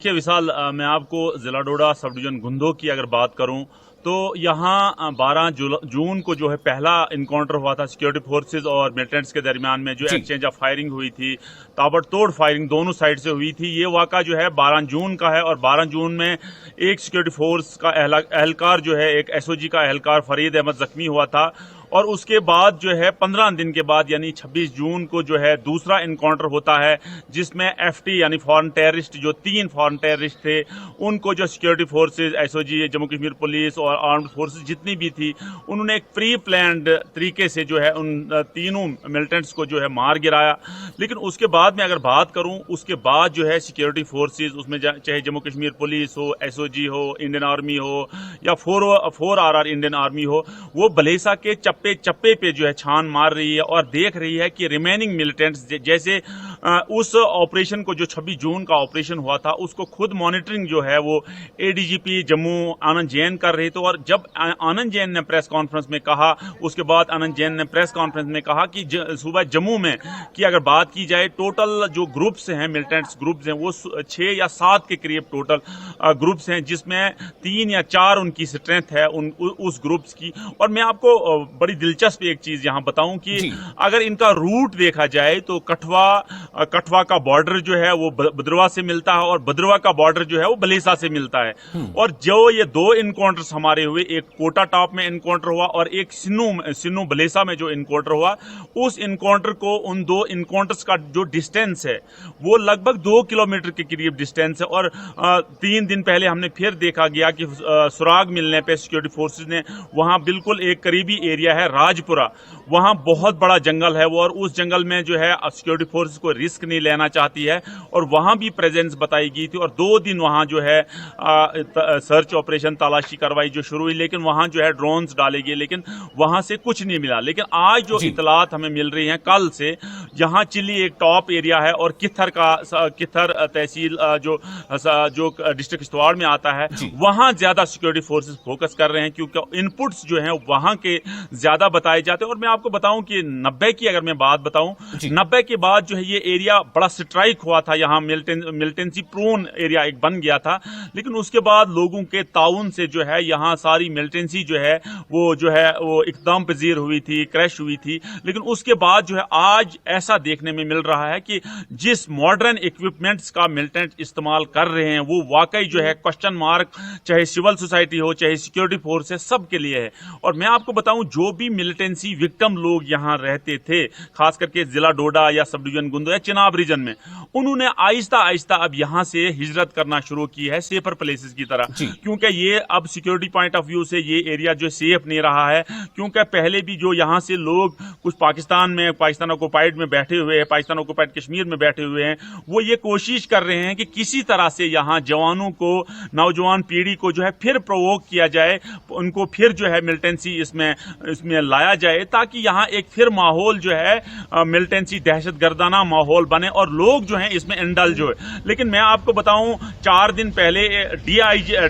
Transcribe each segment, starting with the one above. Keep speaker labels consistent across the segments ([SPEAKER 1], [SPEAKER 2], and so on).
[SPEAKER 1] देखिए विशाल, मैं आपको जिला डोडा सब डिवीजन गुंदो की अगर बात करूं तो यहाँ 12 जून को जो है पहला इनकाउंटर हुआ था सिक्योरिटी फोर्सेस और मिलिटेंट्स के दरमियान में, जो
[SPEAKER 2] जी।
[SPEAKER 1] एक्सचेंज ऑफ फायरिंग हुई थी, ताबड़तोड़ फायरिंग दोनों साइड से हुई थी। ये वाक़ा जो है 12 जून का है और 12 जून में एक सिक्योरिटी फोर्स का एहलकार जो है, एक एसओजी का एहलकार फरीद अहमद जख्मी हुआ था। और उसके बाद जो है 15 दिन के बाद यानी 26 जून को जो है दूसरा इनकाउंटर होता है, जिसमें एफटी यानी फॉरेन टेररिस्ट, जो 3 फॉरेन टेररिस्ट थे, उनको जो security forces, SOG, Jammu Kashmir police और आर्म्ड फोर्सेज जितनी भी थी, उन्होंने एक प्री प्लान्ड तरीके से जो है उन तीनों मिलिटेंट्स को जो है मार गिराया। लेकिन उसके बाद में अगर बात करूं, उसके बाद जो है सिक्योरिटी फोर्सेज, उसमें चाहे जम्मू कश्मीर पुलिस हो, एसओजी हो, इंडियन आर्मी हो या 4RR इंडियन आर्मी हो, वो बलेसा के चप्पे चप्पे पे जो है छान मार रही है और देख रही है कि रिमेनिंग मिलिटेंट्स, जैसे उस ऑपरेशन को, जो 26 जून का ऑपरेशन हुआ था, उसको खुद मॉनिटरिंग जो है वो एडीजीपी जम्मू आनंद जैन कर रहे थे। और जब आनंद जैन ने प्रेस कॉन्फ्रेंस में कहा, उसके बाद आनंद जैन ने प्रेस कॉन्फ्रेंस में कहा कि सुबह जम्मू में की अगर बात की जाए, टोटल जो ग्रुप्स हैं, मिलिटेंट्स ग्रुप्स हैं, वो 6 या 7 के करीब टोटल ग्रुप्स हैं, जिसमें 3 या 4 उनकी स्ट्रेंथ है उस ग्रुप्स की। और मैं आपको बड़ी दिलचस्प एक चीज यहां बताऊं कि अगर इनका रूट देखा जाए तो कठवा का बॉर्डर जो है वो भद्रवा से मिलता है और भद्रवा का बॉर्डर जो है वो बलेसा से मिलता है। और जो ये 2 इनकाउंटर्स हमारे हुए, एक कोटा टॉप में इनकाउंटर हुआ और एक सिन्नू बलेसा में जो इनकाउंटर हुआ, उस इनकाउंटर को, उन 2 इनकाउंटर्स का जो डिस्टेंस है वो लगभग 2 किलोमीटर के करीब डिस्टेंस है। और 3 दिन पहले हमने फिर देखा गया कि सुराग मिलने पे सिक्योरिटी फोर्सेज ने वहां बिल्कुल एक करीबी एरिया है राजपुरा, वहां बहुत बड़ा जंगल है वो, और उस जंगल में जो है सिक्योरिटी फोर्सेज को रिस्क नहीं लेना चाहती है और वहां भी प्रेजेंस बताई गई थी। और 2 दिन वहां जो है सर्च ऑपरेशन, तलाशी कार्रवाई जो शुरू हुई, लेकिन वहां जो है ड्रोन्स डाले गए, लेकिन वहां से कुछ नहीं मिला। लेकिन आज जो इतलात हमें मिल रही हैं कल से, यहाँ चिल्ली एक टॉप एरिया है और कित्थर तहसील जो डिस्ट्रिक्ट किश्तवाड़ में आता है, वहां ज्यादा सिक्योरिटी फोर्सेज फोकस कर रहे हैं, क्योंकि इनपुट्स जो हैं वहां के ज्यादा बताए जाते हैं। और मैं आपको बताऊं कि 90 की अगर मैं बात बताऊं, 90 के बाद जो है ये एरिया बड़ा स्ट्राइक हुआ था, यहाँ मिलिटेंसी प्रोन एरिया एक बन गया था। लेकिन उसके बाद लोगों के ताउन से जो है यहाँ सारी मिलिटेंसी जो है वो इकदाम पजीर हुई थी, क्रैश हुई थी। लेकिन उसके बाद जो है आज ऐसा देखने में मिल रहा है कि जिस मॉडर्न इक्विपमेंट्स का मिलिटेंट इस्तेमाल कर रहे हैं, वो वाकई जो है क्वेश्चन मार्क, चाहे सिविल सोसाइटी हो, चाहे सिक्योरिटी फोर्स है, सबके लिए है। और मैं आपको बताऊं, जो भी मिलिटेंसी विक्टिम लोग यहाँ रहते थे, खास करके जिला डोडा या सब डिवीजन गुंदो या चिनाब रीजन में, उन्होंने आहिस्ता आहिस्ता अब यहाँ से हिजरत करना शुरू की है सेफर प्लेसेस की तरह, क्योंकि ये अब सिक्योरिटी पॉइंट ऑफ व्यू से ये एरिया जो सेफ नहीं रहा है। क्योंकि पहले भी जो यहाँ से लोग कुछ पाकिस्तान ऑक्युपाइड में बैठे हुए हैं, पाकिस्तान ऑक्युपाइड कश्मीर में बैठे हुए हैं, वो ये कोशिश कर रहे हैं कि किसी तरह से यहाँ जवानों को, नौजवान पीढ़ी को जो है फिर प्रोवोक किया जाए, उनको फिर जो है मिलिटेंसी इसमें लाया जाए, ताकि यहाँ एक फिर माहौल जो है मिलिटेंसी दहशतगर्दाना माहौल बने और लोग जो हैं इसमें इंडल्ज हो। लेकिन मैं आपको बताऊं, 4 दिन पहले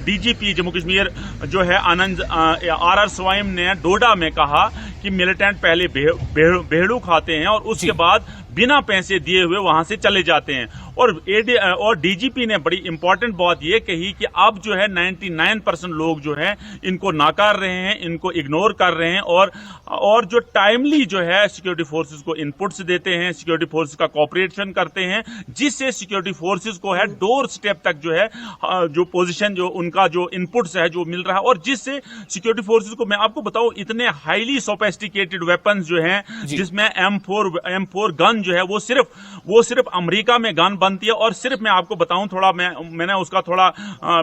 [SPEAKER 1] डीजीपी जम्मू कश्मीर जो है आनंद RR स्वाइम ने डोडा में कहा कि मिलिटेंट पहले भेड़ू खाते हैं और उसके बाद बिना पैसे दिए हुए वहां से चले जाते हैं। और डीजीपी ने बड़ी इंपॉर्टेंट बात यह कही कि अब जो है 99% लोग जो हैं इनको नाकार रहे हैं, इनको इग्नोर कर रहे हैं, और जो टाइमली जो है सिक्योरिटी फोर्सेस को इनपुट्स देते हैं, सिक्योरिटी फोर्सेस का कोऑपरेशन करते हैं, जिससे सिक्योरिटी फोर्सेस को है डोर स्टेप तक जो है जो पोजीशन, जो उनका जो इनपुट्स है जो मिल रहा है, और जिससे सिक्योरिटी फोर्सेस को, मैं आपको बताऊं, इतने हाईली सोफिस्टिकेटेड वेपन्स जो हैं, जिसमें M4 गन जो है वो सिर्फ अमेरिका में गन बनती है। और सिर्फ मैं आपको बताऊं, थोड़ा मैंने उसका थोड़ा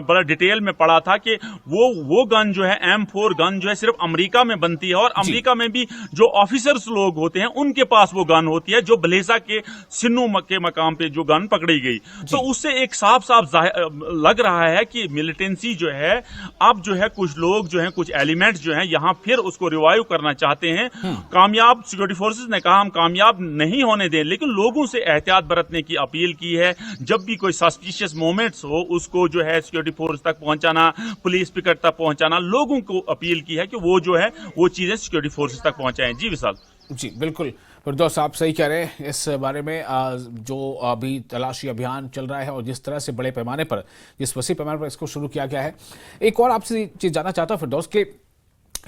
[SPEAKER 1] बड़ा डिटेल में पढ़ा था कि वो गन जो है, M4 गन जो है, सिर्फ अमेरिका में बनती है, और अमेरिका में भी जो ऑफिसर्स लोग होते हैं उनके पास वो गन होती है, जो बलेसा के सिन्नू के मकाम पे जो गन पकड़ी गई। तो उससे एक साफ लग रहा है कि मिलिटेंसी जो है, अब जो है कुछ लोग जो है, कुछ एलिमेंट्स जो है यहाँ फिर उसको रिवाइव करना चाहते हैं। कामयाब सिक्योरिटी फोर्सेस ने कहा हम कामयाब नहीं होने दें, लेकिन लोगों से एहतियात बरतने की अपील की है। जब भी कोई सस्पिशियस मोमेंट्स हो, उसको जो है सिक्योरिटी फोर्स तक पहुंचाना, पुलिस पिकेट तक पहुंचाना, लोगों को अपील की है कि वो जो है वो चीजें सिक्योरिटी फोर्सेस तक पहुंचाएं। जी विशाल।
[SPEAKER 2] जी बिल्कुल। फिरदौस, आप सही कह रहे हैं इस बारे में। जो अभी तलाशी अभियान चल रहा है और जिस तरह से बड़े पैमाने पर, जिस वसी पैमाने पर इसको शुरू किया गया है, एक और आपसे चीज़ जानना चाहता हूँ फिरदौस के,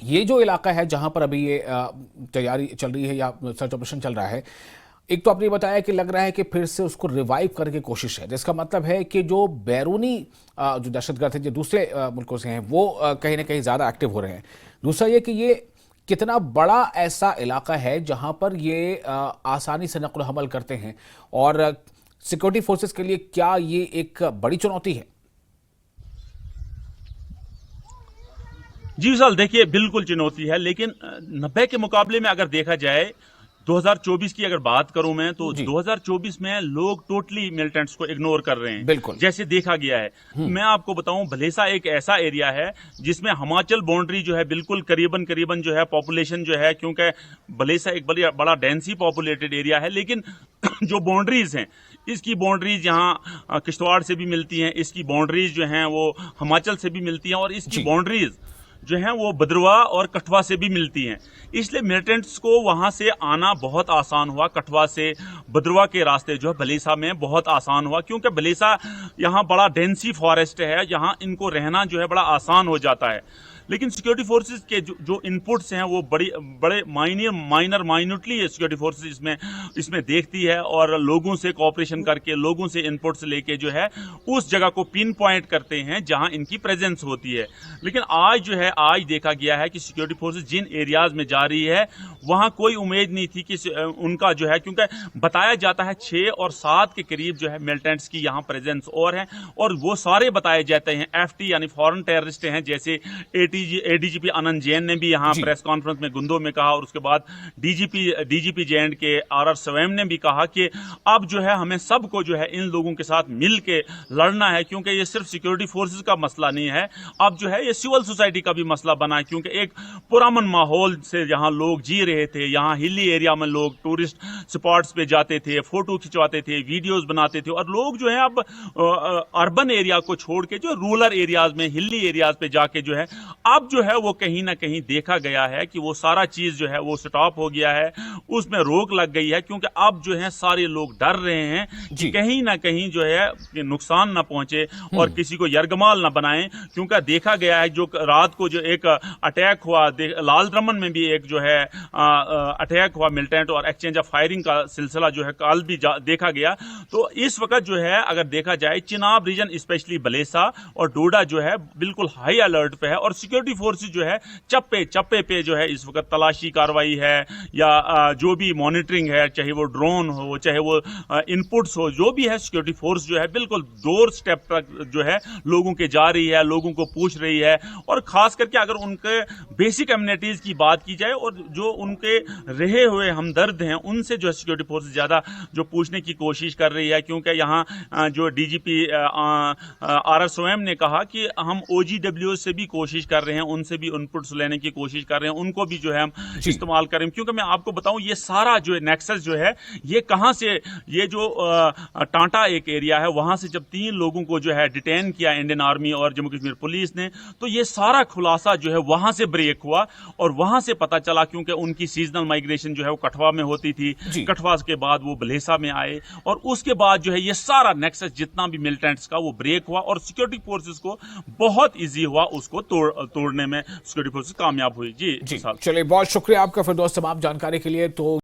[SPEAKER 2] ये जो इलाका है जहां पर अभी ये तैयारी चल रही है या सर्च ऑपरेशन चल रहा है, एक तो आपने बताया कि लग रहा है कि फिर से उसको रिवाइव करने की कोशिश है, जिसका मतलब है कि जो बैरूनी जो दहशतगर्द हैं जो दूसरे मुल्कों से हैं वो कहीं ना कहीं ज़्यादा एक्टिव हो रहे हैं। दूसरा ये कि ये कितना बड़ा ऐसा इलाका है जहां पर ये आसानी से नक्ल हमल करते हैं, और सिक्योरिटी फोर्सेस के लिए क्या ये एक बड़ी चुनौती है?
[SPEAKER 1] जी विशाल, देखिए बिल्कुल चुनौती है, लेकिन 90 के मुकाबले में अगर देखा जाए 2024 की अगर बात करूं मैं, तो
[SPEAKER 2] जी
[SPEAKER 1] 2024 में लोग टोटली मिलिटेंट्स को इग्नोर कर रहे हैं,
[SPEAKER 2] बिल्कुल।
[SPEAKER 1] जैसे देखा गया है। मैं आपको बताऊं, भलेसा एक ऐसा एरिया है जिसमें हिमाचल बाउंड्री जो है बिल्कुल करीबन करीबन जो है पॉपुलेशन जो है, क्योंकि भलेसा एक बड़ा डेंसी पॉपुलेटेड एरिया है, लेकिन जो बाउंड्रीज हैं, इसकी बाउंड्रीज यहाँ किश्तवाड़ से भी मिलती हैं, इसकी बाउंड्रीज जो हैं वो हिमाचल से भी मिलती हैं, और इसकी बाउंड्रीज जो है वो भद्रवा और कठवा से भी मिलती हैं। इसलिए मिलिटेंट्स को वहां से आना बहुत आसान हुआ। कठवा से भद्रवा के रास्ते जो है भलेसा में बहुत आसान हुआ, क्योंकि भलेसा यहाँ बड़ा डेंसी फॉरेस्ट है, यहाँ इनको रहना जो है बड़ा आसान हो जाता है। लेकिन सिक्योरिटी फोर्सेस के जो इनपुट्स हैं वो बड़े माइन्यूटली सिक्योरिटी फोर्सेस इसमें देखती है, और लोगों से कोऑपरेशन करके, लोगों से इनपुट्स लेके जो है उस जगह को पिन पॉइंट करते हैं जहां इनकी प्रेजेंस होती है। लेकिन आज देखा गया है कि सिक्योरिटी फोर्सेस जिन एरियाज में जा रही है वहां कोई उम्मीद नहीं थी कि उनका जो है, क्योंकि बताया जाता है 6 और 7 के करीब जो है मिलिटेंट्स की यहाँ प्रेजेंस और है, और वो सारे बताए जाते हैं FT यानी फॉरेन टेररिस्ट हैं। जैसे ADGP आनंद जैन ने भी यहाँ प्रेस कॉन्फ्रेंस में गुंदो में कहा, और उसके बाद DGP JND के RR स्वयं ने भी कहा कि अब जो है हमें सबको जो है इन लोगों के साथ मिल के लड़ना है, क्योंकि ये सिर्फ सिक्योरिटी फोर्सेस का मसला नहीं है, अब जो है ये सिविल सोसाइटी का भी मसला बना है। क्योंकि एक पुरअमन माहौल से यहाँ लोग जी रहे थे, यहाँ हिली एरिया में लोग टूरिस्ट स्पॉट्स पे जाते थे, फोटो खिंचवाते थे, वीडियोस बनाते थे, और लोग जो है अब अर्बन एरिया को छोड़ के जो रूरल एरियाज में, हिली एरियाज पे जाके जो है अब जो है वो कहीं ना कहीं देखा गया है कि वो सारा चीज जो है वो स्टॉप हो गया है, उसमें रोक लग गई है, क्योंकि अब जो है सारे लोग डर रहे हैं कि कहीं ना कहीं जो है नुकसान ना पहुंचे और किसी को यरगमाल ना बनाएं। क्योंकि देखा गया है जो रात को जो एक अटैक हुआ लाल दमन में भी एक जो है अटैक हुआ मिलिटेंट और एक्सचेंज ऑफ फायरिंग का सिलसिला जो है कल भी देखा गया। तो इस वक्त जो है अगर देखा जाए चिनाब रीजन स्पेशली भलेसा और डोडा जो है बिल्कुल हाई अलर्ट पे है, और सिक्योरिटी फोर्सेस जो है चप्पे चप्पे पे जो है इस वक्त तलाशी कार्रवाई है या जो भी मॉनिटरिंग है, चाहे वो ड्रोन हो, चाहे वो इनपुट्स हो, जो भी है सिक्योरिटी फोर्स जो है बिल्कुल डोर स्टेप तक जो है लोगों के जा रही है, लोगों को पूछ रही है। और खास करके अगर उनके बेसिक एमिनिटीज की बात की जाए और जो उनके रहे हुए हमदर्द हैं उनसे जो सिक्योरिटी फोर्स ज्यादा जो पूछने की कोशिश कर रही है, क्योंकि यहाँ जो DGP RR स्वयं ने कहा कि हम OGW से भी कोशिश कर रहे हैं, उनसे भी इनपुट्स लेने की कोशिश कर रहे हैं, उनको भी जो है हम इस्तेमाल करें। क्योंकि मैं आपको बताऊं ये सारा जो है नेक्सस जो है ये कहां से, ये जो टांटा एक एरिया है वहां से जब 3 लोगों को जो है डिटेन किया इंडियन आर्मी और जम्मू कश्मीर पुलिस ने, तो ये सारा खुलासा जो है वहां से ब्रेक हुआ और वहां से पता चला, क्योंकि उनकी सीजनल माइग्रेशन जो है वो कठवा में होती थी, कठवा के बाद वो भलेसा में आए, और उसके बाद जो है ये सारा नेक्सस जितना भी मिलिटेंट्स का वो ब्रेक हुआ और सिक्योरिटी फोर्सेस को बहुत इजी हुआ उसको तोड़ने में, सिक्योरिटी फोर्सेस कामयाब हुई। जी
[SPEAKER 2] चलिए, बहुत शुक्रिया आपका फिरदौस तमाम जानकारी के लिए। तो